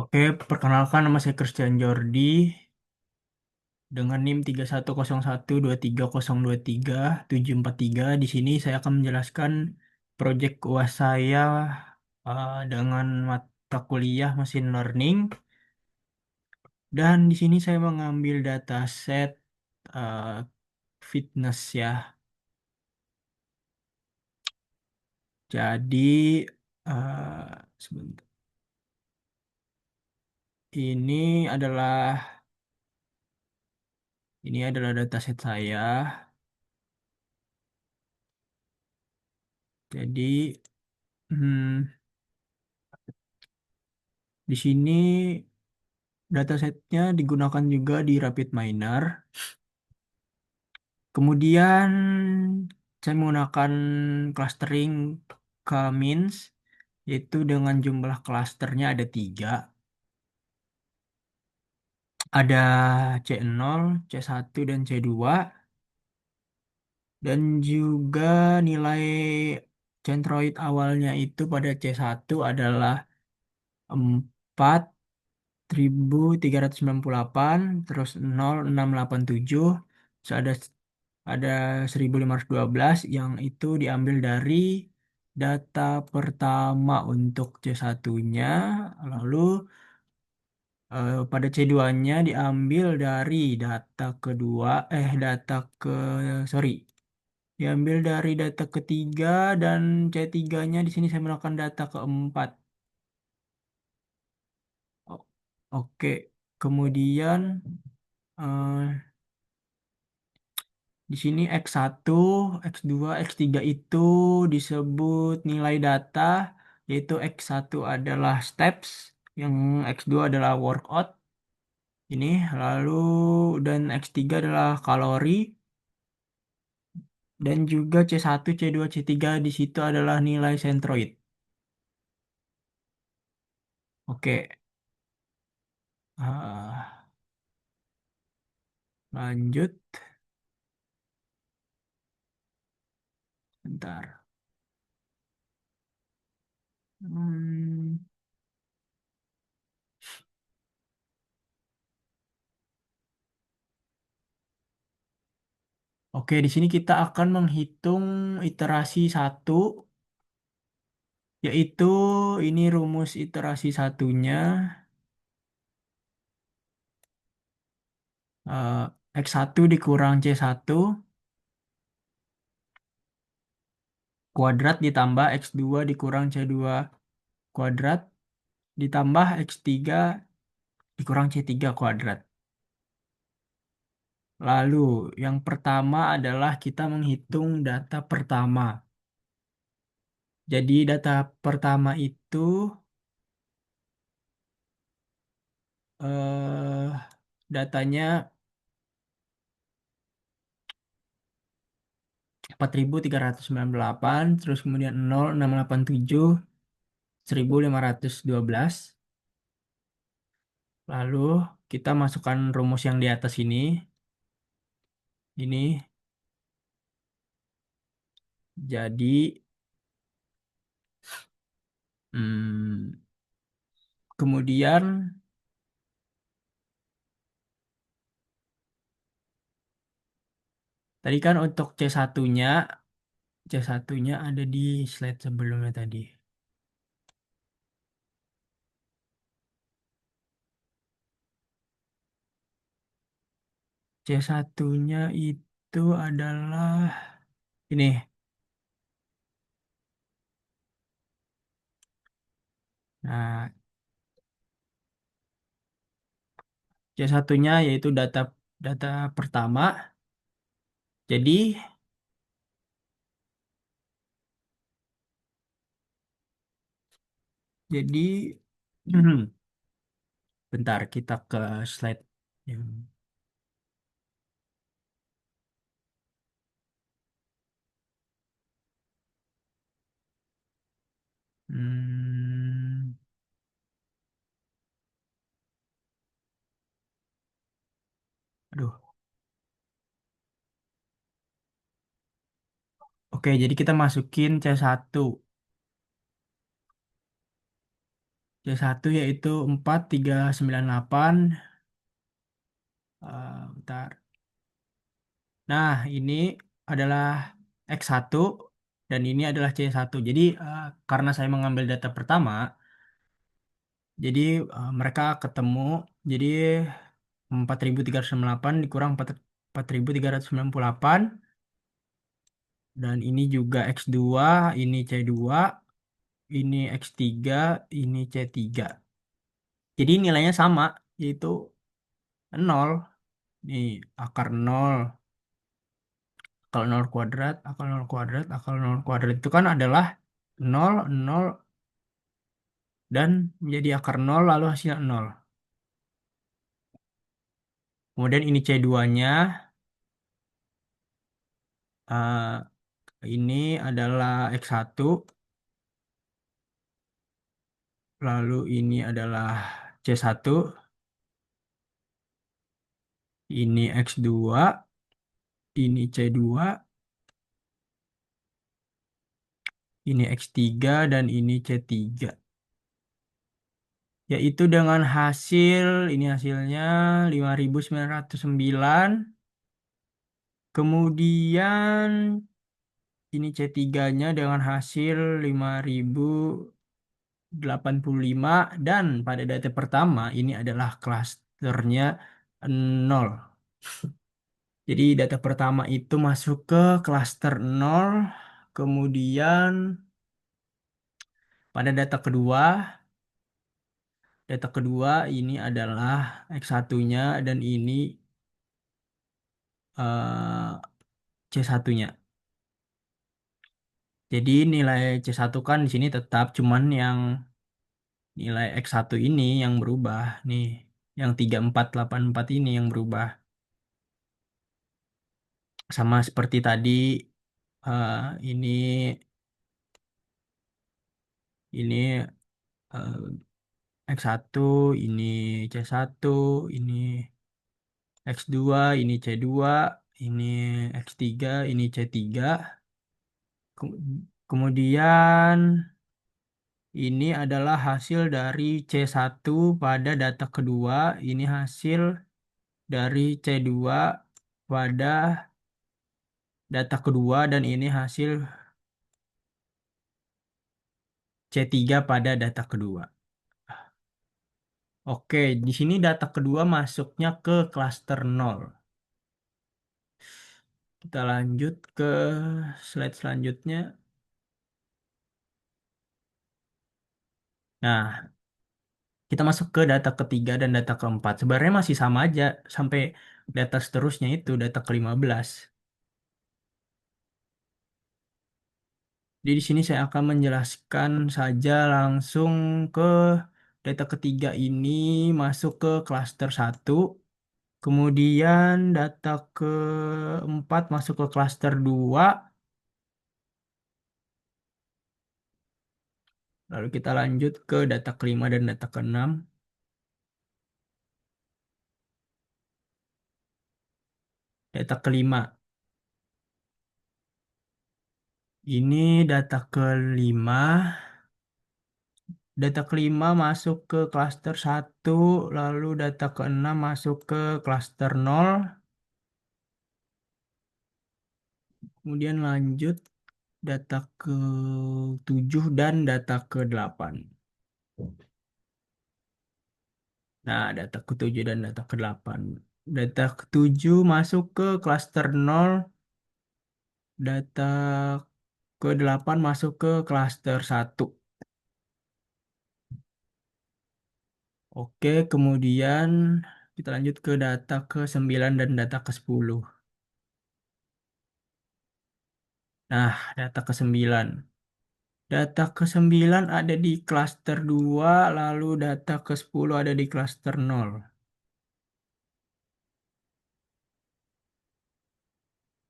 Oke, perkenalkan nama saya Christian Jordi dengan NIM 310123023743. Di sini saya akan menjelaskan proyek UAS saya dengan mata kuliah Machine Learning, dan di sini saya mengambil dataset eh, fitness ya. Jadi sebentar. Ini adalah ini adalah dataset saya. Jadi hmm, di sini datasetnya digunakan juga di RapidMiner. Kemudian saya menggunakan clustering K-means, yaitu dengan jumlah klasternya ada 3. Ada C0, C1, dan C2. Dan juga nilai centroid awalnya itu pada C1 adalah 4.398, terus 0.687. Terus ada 1.512 yang itu diambil dari data pertama untuk C1-nya. Lalu pada C2-nya diambil dari data kedua, sorry, diambil dari data ketiga, dan C3-nya di sini saya melakukan data keempat. O- Oke, kemudian eh, di sini X1, X2, X3 itu disebut nilai data, yaitu X1 adalah steps, yang X2 adalah workout ini, lalu dan X3 adalah kalori, dan juga C1, C2, C3 di situ adalah nilai sentroid. Oke, ah, lanjut, bentar. Hmm, Oke, di sini kita akan menghitung iterasi satu, yaitu ini rumus iterasi satunya. eh, X1 dikurang C1 kuadrat ditambah X2 dikurang C2 kuadrat ditambah X3 dikurang C3 kuadrat. Lalu yang pertama adalah kita menghitung data pertama. Jadi data pertama itu datanya 4.398, terus kemudian 0.687, 1.512. Lalu kita masukkan rumus yang di atas ini. Ini jadi hmm, kemudian tadi kan untuk C1-nya ada di slide sebelumnya tadi. C1-nya itu adalah ini. Nah, C1-nya yaitu data data pertama. Jadi jadi bentar kita ke slide yang hmm, aduh. Oke, jadi kita masukin C1. C1 yaitu 4398. Bentar. Nah, ini adalah X1 dan ini adalah C1. Jadi, karena saya mengambil data pertama, jadi mereka ketemu. Jadi 4398 dikurang 4398 dan ini juga X2, ini C2, ini X3, ini C3. Jadi nilainya sama, yaitu nol. Nih, akar nol, akar nol kuadrat, akar nol kuadrat, akar nol kuadrat itu kan adalah nol, nol, dan menjadi akar nol lalu hasilnya nol. Kemudian ini C2-nya, ini adalah X1, lalu ini adalah C1, ini X2, ini C2, ini X3, dan ini C3. Yaitu dengan hasil, ini hasilnya 5.909. Kemudian ini C3-nya dengan hasil 5.085. Dan pada data pertama ini adalah klasternya 0. Jadi data pertama itu masuk ke klaster 0. Kemudian pada data kedua ini adalah X1-nya dan ini C1-nya. Jadi nilai C1 kan di sini tetap, cuman yang nilai X1 ini yang berubah nih. Yang 3484 ini yang berubah. Sama seperti tadi, eh, ini eh, X1, ini C1, ini X2, ini C2, ini X3, ini C3. Kemudian ini adalah hasil dari C1 pada data kedua. Ini hasil dari C2 pada data kedua dan ini hasil C3 pada data kedua. Oke, di sini data kedua masuknya ke klaster 0. Kita lanjut ke slide selanjutnya. Nah, kita masuk ke data ketiga dan data keempat. Sebenarnya masih sama aja sampai data seterusnya itu data ke-15. Jadi di sini saya akan menjelaskan saja langsung ke data ketiga ini masuk ke klaster 1. Kemudian data keempat masuk ke klaster 2. Lalu kita lanjut ke data kelima dan data keenam. Data kelima. Ini data kelima masuk ke klaster 1, lalu data keenam masuk ke klaster 0. Kemudian lanjut data ke-7 dan data ke-8. Nah, data ke-7 dan data ke-8. Data ke-7 masuk ke klaster 0, data ke-8 masuk ke klaster 1. Oke, kemudian kita lanjut ke data ke-9 dan data ke-10. Nah, data ke-9. Data ke-9 ada di klaster 2, lalu data ke-10 ada di klaster 0.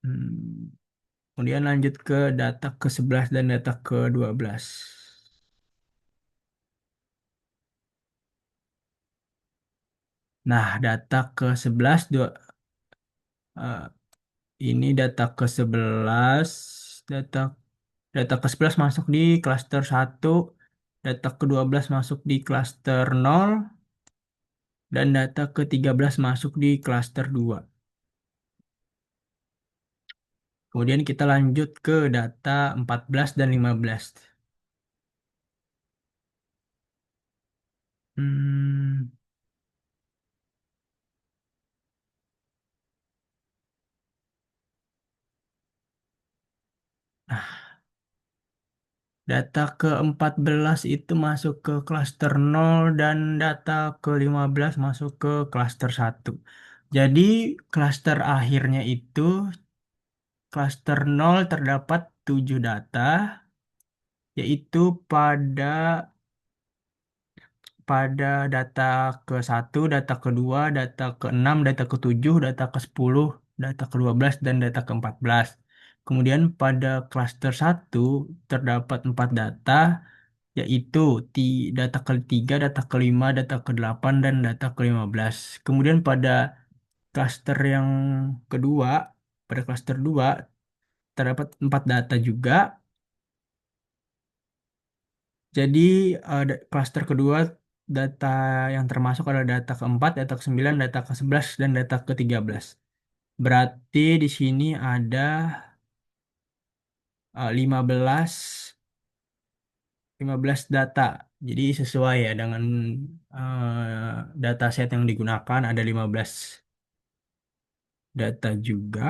Hmm. Kemudian lanjut ke data ke-11 dan data ke-12. Nah, data ke-11 eh, ini data ke-11, data data ke-11 masuk di klaster 1, data ke-12 masuk di klaster 0, dan data ke-13 masuk di klaster 2. Kemudian kita lanjut ke data 14 dan 15. Hmm, Data ke-14 itu masuk ke klaster 0 dan data ke-15 masuk ke klaster 1. Jadi klaster akhirnya itu klaster 0 terdapat 7 data, yaitu pada pada data ke-1, data ke-2, data ke-6, data ke-7, data ke-10, data ke-12, dan data ke-14. Kemudian pada klaster 1 terdapat 4 data, yaitu data ke-3, data ke-5, data ke-8, dan data ke-15. Kemudian cluster yang kedua, pada cluster 2 terdapat 4 data juga. Jadi cluster kedua data yang termasuk adalah data ke-4, data ke-9, data ke-11, dan data ke-13. Berarti di sini ada 15 15 data. Jadi sesuai ya dengan dataset yang digunakan, ada 15 data juga.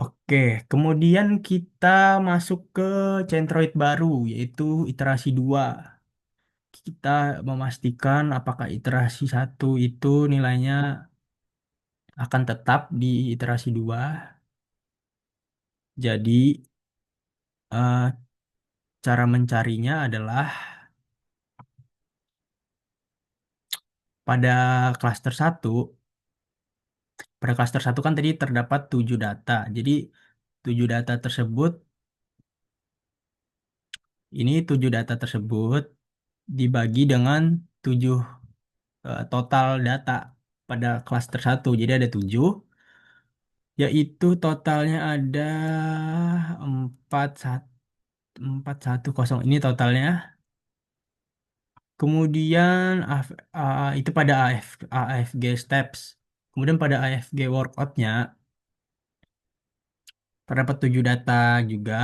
Oke, kemudian kita masuk ke Centroid baru, yaitu iterasi 2. Kita memastikan apakah iterasi 1 itu nilainya akan tetap di iterasi 2. Jadi, eh, cara mencarinya adalah pada klaster satu. Pada klaster satu kan tadi terdapat 7 data. Jadi, 7 data tersebut, ini 7 data tersebut dibagi dengan 7 total data pada klaster satu. Jadi ada 7, yaitu totalnya ada 410 ini totalnya. Kemudian itu pada AFG steps. Kemudian pada AFG workoutnya terdapat 7 data juga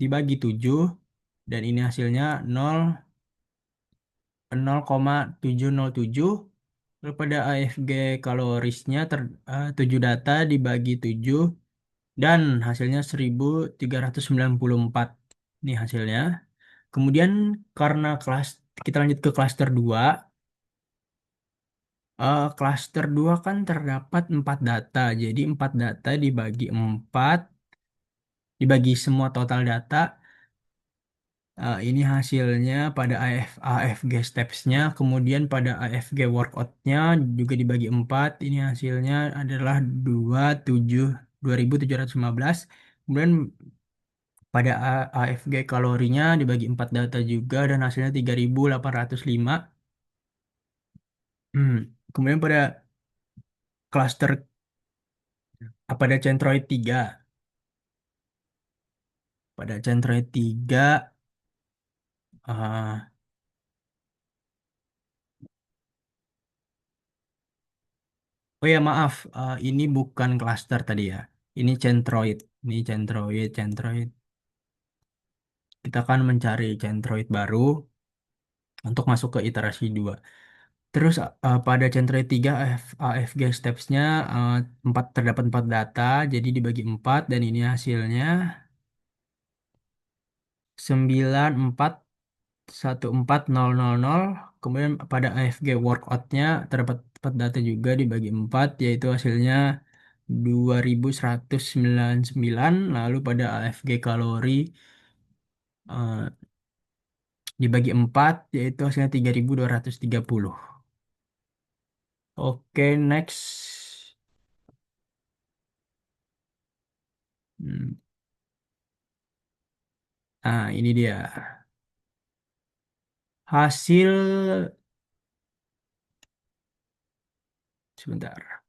dibagi 7, dan ini hasilnya 0,707. Lalu pada AFG kalorisnya 7 data dibagi 7 dan hasilnya 1394. Ini hasilnya. Kemudian karena kita lanjut ke klaster 2. Klaster 2 kan terdapat 4 data. Jadi 4 data dibagi 4, dibagi semua total data. Ini hasilnya pada AFG steps-nya. Kemudian pada AFG workout-nya juga dibagi 4. Ini hasilnya adalah 2715. Kemudian pada AFG kalorinya dibagi 4 data juga dan hasilnya 3805. Kemudian cluster pada Centroid 3. Pada Centroid 3, ah, oh ya maaf, ini bukan cluster tadi ya. Ini Centroid. Ini Centroid. Kita akan mencari Centroid baru untuk masuk ke iterasi 2. Terus pada Centroid 3 AFG steps-nya, terdapat 4 data, jadi dibagi 4 dan ini hasilnya 9414000. Kemudian pada AFG workout-nya terdapat 4 data juga dibagi 4, yaitu hasilnya 2199. Lalu pada AFG kalori eh, dibagi 4, yaitu hasilnya 3230. Oke, next. Hmm, Nah, ini dia. Hasil, sebentar.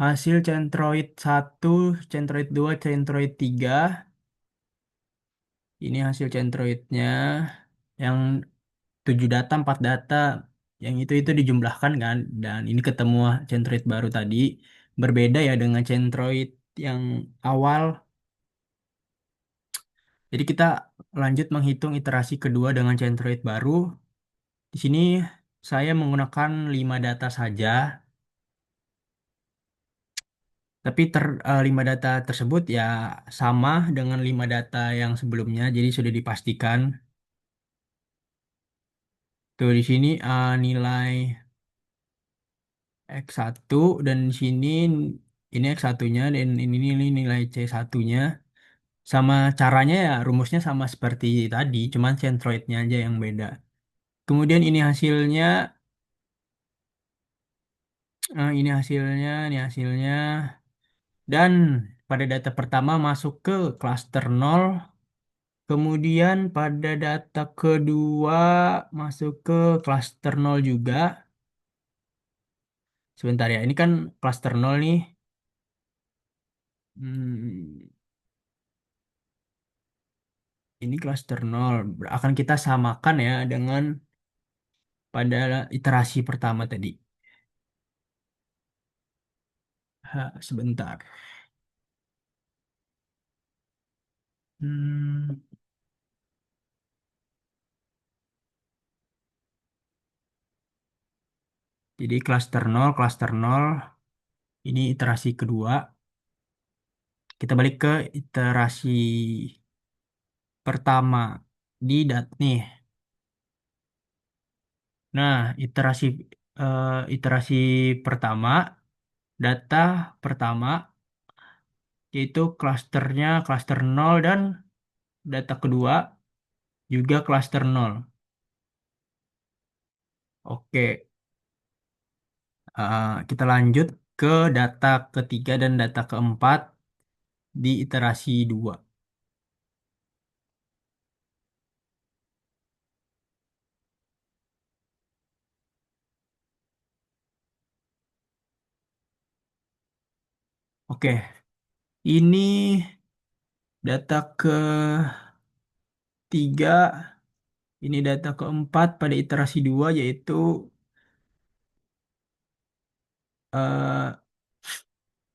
Hasil Centroid satu, Centroid 2, Centroid 3. Ini hasil Centroidnya yang 7 data, 4 data. Yang itu dijumlahkan kan. Dan ini ketemu Centroid baru tadi. Berbeda ya dengan Centroid yang awal. Jadi kita lanjut menghitung iterasi kedua dengan Centroid baru. Di sini saya menggunakan 5 data saja. Tapi 5 data tersebut ya sama dengan 5 data yang sebelumnya. Jadi sudah dipastikan. Tuh di sini nilai X1 dan di sini ini X1-nya dan ini nilai C1-nya. Sama caranya ya rumusnya sama seperti tadi, cuman centroidnya aja yang beda. Kemudian ini hasilnya. Dan pada data pertama masuk ke klaster 0. Kemudian pada data kedua masuk ke klaster 0 juga. Sebentar ya, ini kan klaster 0 nih. Hmm, ini klaster 0. Akan kita samakan ya dengan pada iterasi pertama tadi. Sebentar. Hmm, jadi klaster 0 ini iterasi kedua. Kita balik ke iterasi pertama di nih. Nah, iterasi pertama, data pertama yaitu klasternya klaster 0 dan data kedua juga klaster 0. Oke, kita lanjut ke data ketiga dan data keempat di iterasi 2. Oke, ini data ketiga, ini data keempat pada iterasi 2 yaitu eh,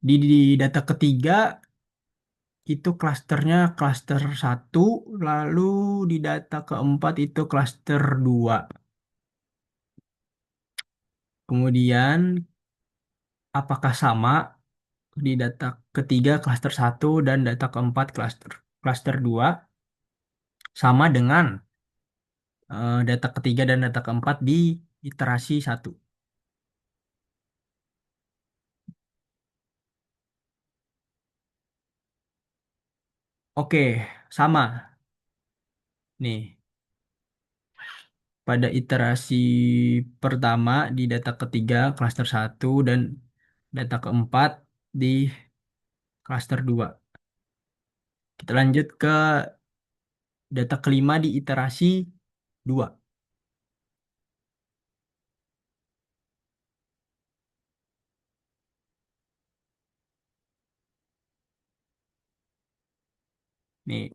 di data ketiga itu klasternya klaster 1, lalu di data keempat itu klaster 2. Kemudian apakah sama di data ketiga klaster 1 dan data keempat klaster klaster 2 sama dengan data ketiga dan data keempat di iterasi 1. Oke, sama. Nih, pada iterasi pertama di data ketiga klaster 1 dan data keempat di klaster 2. Kita lanjut ke data kelima di iterasi 2. Nih,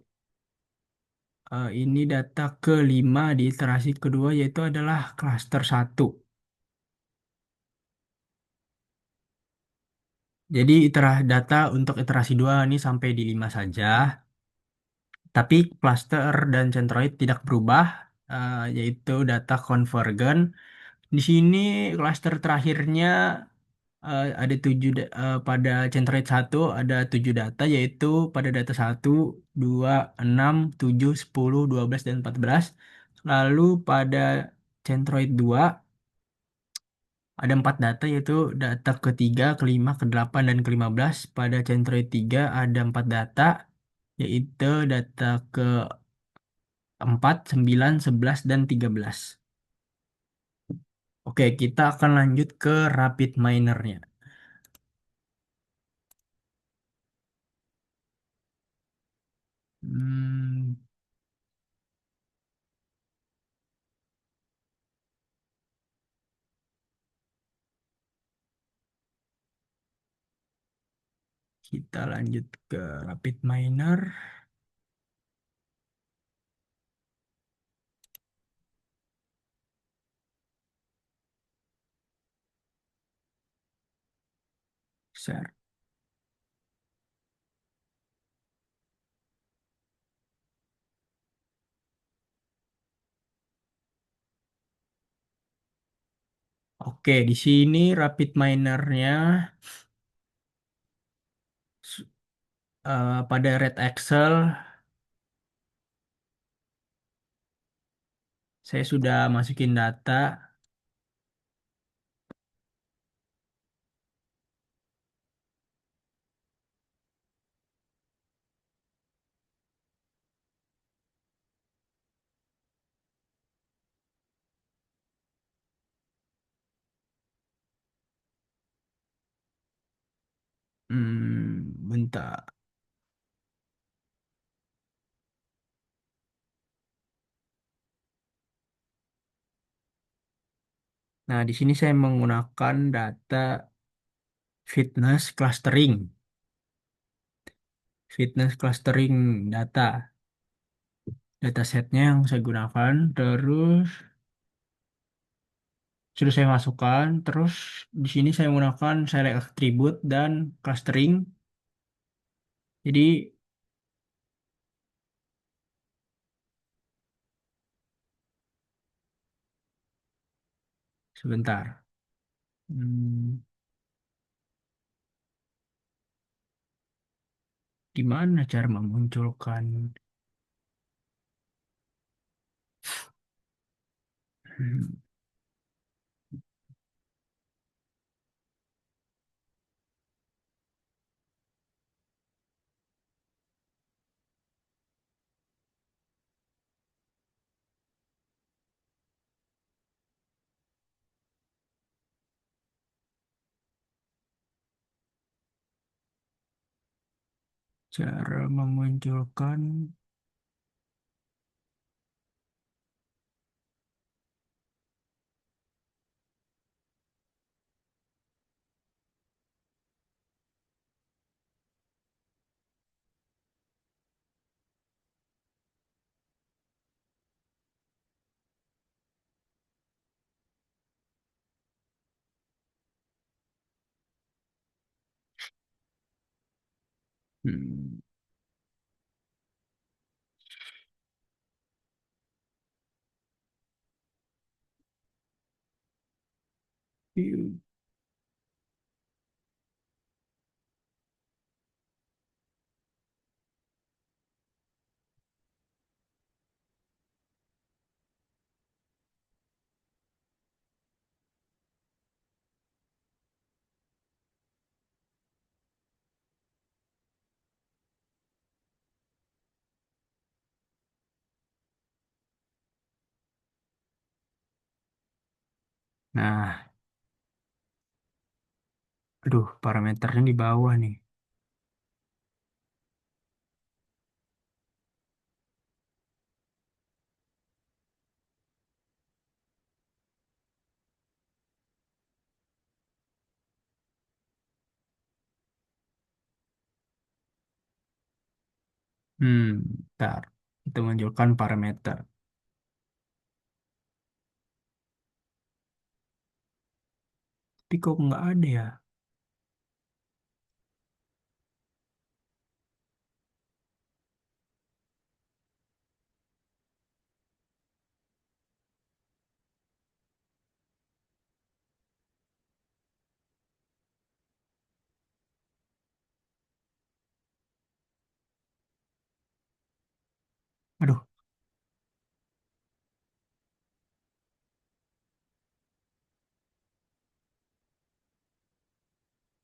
ini data kelima di iterasi kedua yaitu adalah klaster 1. Jadi data untuk iterasi 2 ini sampai di 5 saja. Tapi cluster dan centroid tidak berubah, yaitu data konvergen. Di sini cluster terakhirnya ada pada centroid 1 ada 7 data, yaitu pada data 1, 2, 6, 7, 10, 12, dan 14. Lalu pada centroid 2 ada 4 data, yaitu data ketiga, kelima, kedelapan, dan ke-15. Pada centroid 3 ada 4 data, yaitu data ke-4, 9, 11, dan 13. Oke, kita akan lanjut ke rapid minernya. Hmm, Kita lanjut ke Rapid Miner. Share. Oke, di sini Rapid Minernya pada Red Excel saya sudah masukin data. Bentar. Nah, di sini saya menggunakan data fitness clustering. Fitness clustering data. Datasetnya yang saya gunakan. Terus sudah saya masukkan. Terus di sini saya menggunakan select attribute dan clustering. Jadi sebentar. Hmm, di mana cara memunculkan? Hmm, cara memunculkan. Hmm, view. Nah, aduh, parameternya di bawah nih. Ntar kita munculkan parameter. Tapi kok nggak ada ya? Aduh,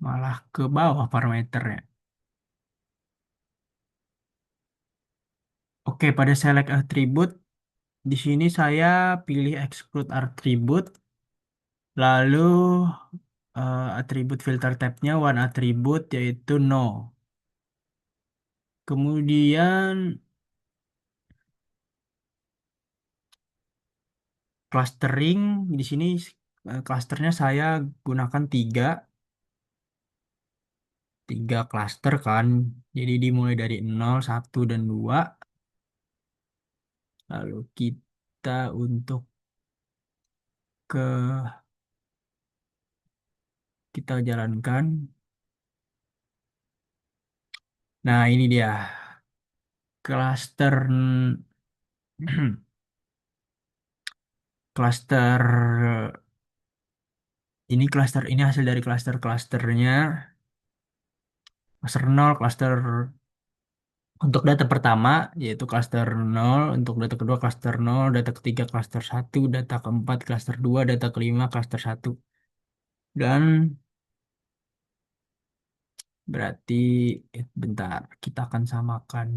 malah ke bawah parameternya. Oke, pada select attribute, di sini saya pilih exclude attribute, lalu atribut filter tabnya one attribute yaitu no. Kemudian clustering, di sini clusternya saya gunakan tiga. tiga klaster kan. Jadi dimulai dari 0, 1, dan 2. Lalu kita untuk ke kita jalankan. Nah, ini dia klaster klaster klaster ini hasil dari klasternya. Klaster 0, klaster untuk data pertama yaitu klaster 0, untuk data kedua klaster 0, data ketiga klaster 1, data keempat klaster 2, data kelima klaster 1. Dan berarti bentar, kita akan samakan.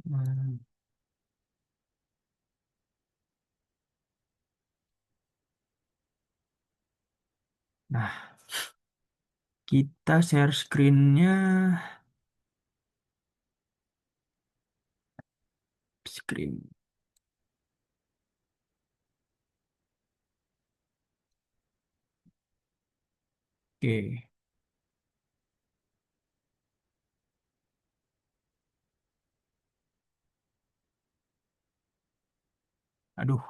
Hmm, Nah, kita share screen-nya. Screen. Oke. Aduh,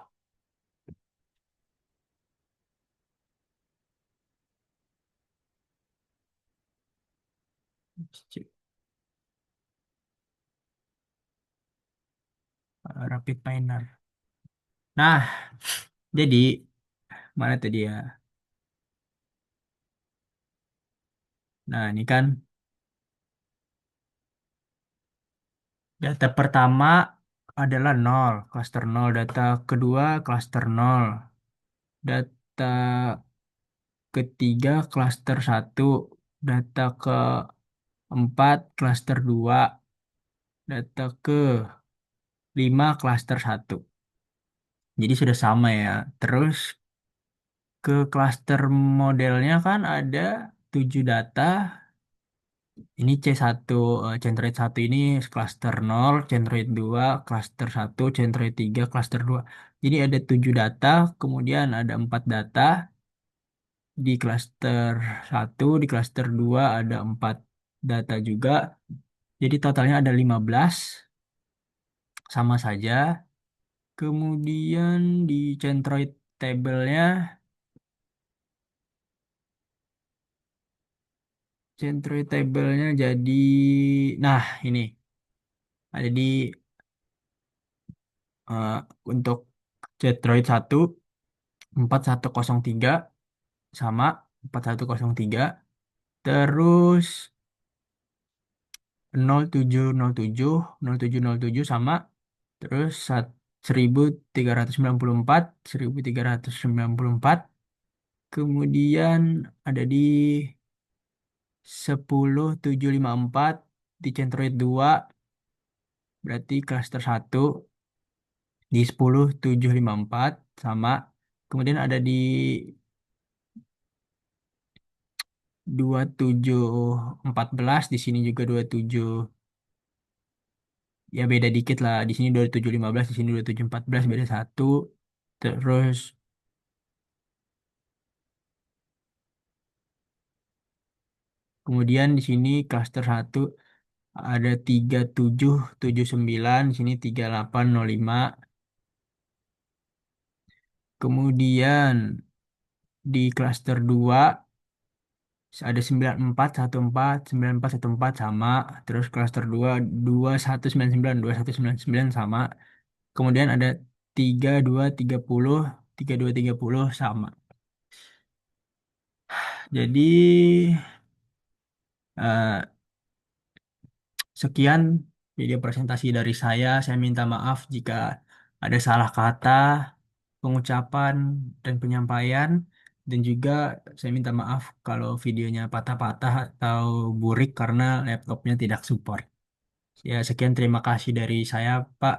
cek. Rapid Miner. Nah, jadi mana tadi ya? Nah, ini kan data pertama adalah nol, klaster nol. Data kedua klaster nol. Data ketiga klaster satu. Data keempat klaster 2. Data ke-5 klaster satu. Jadi sudah sama ya. Terus ke klaster modelnya kan ada 7 data. Ini C1, Centroid 1 ini cluster 0, Centroid 2, cluster 1, Centroid 3, cluster 2. Jadi ada 7 data, kemudian ada 4 data di cluster 1, di cluster 2 ada 4 data juga. Jadi totalnya ada 15, sama saja. Kemudian di Centroid tabelnya, Centroid tabelnya jadi, nah ini ada di eh, untuk Centroid 1 4103 sama 4103, terus 0707 0707 sama, terus 1394 1394, kemudian ada di 10754 di Centroid 2 berarti cluster 1 di 10754 sama, kemudian ada di 2714 di sini juga 27, ya beda dikit lah, di sini 2715 di sini 2714, beda satu. Terus kemudian di sini cluster satu ada 3779, di sini 3805. Kemudian di cluster 2 ada 9414 9414 sama, terus cluster 2 2199 2199 sama. Kemudian ada 3230 3230 sama. Jadi eh, sekian video presentasi dari saya. Saya minta maaf jika ada salah kata, pengucapan, dan penyampaian. Dan juga saya minta maaf kalau videonya patah-patah atau burik karena laptopnya tidak support. Ya, sekian terima kasih dari saya, Pak.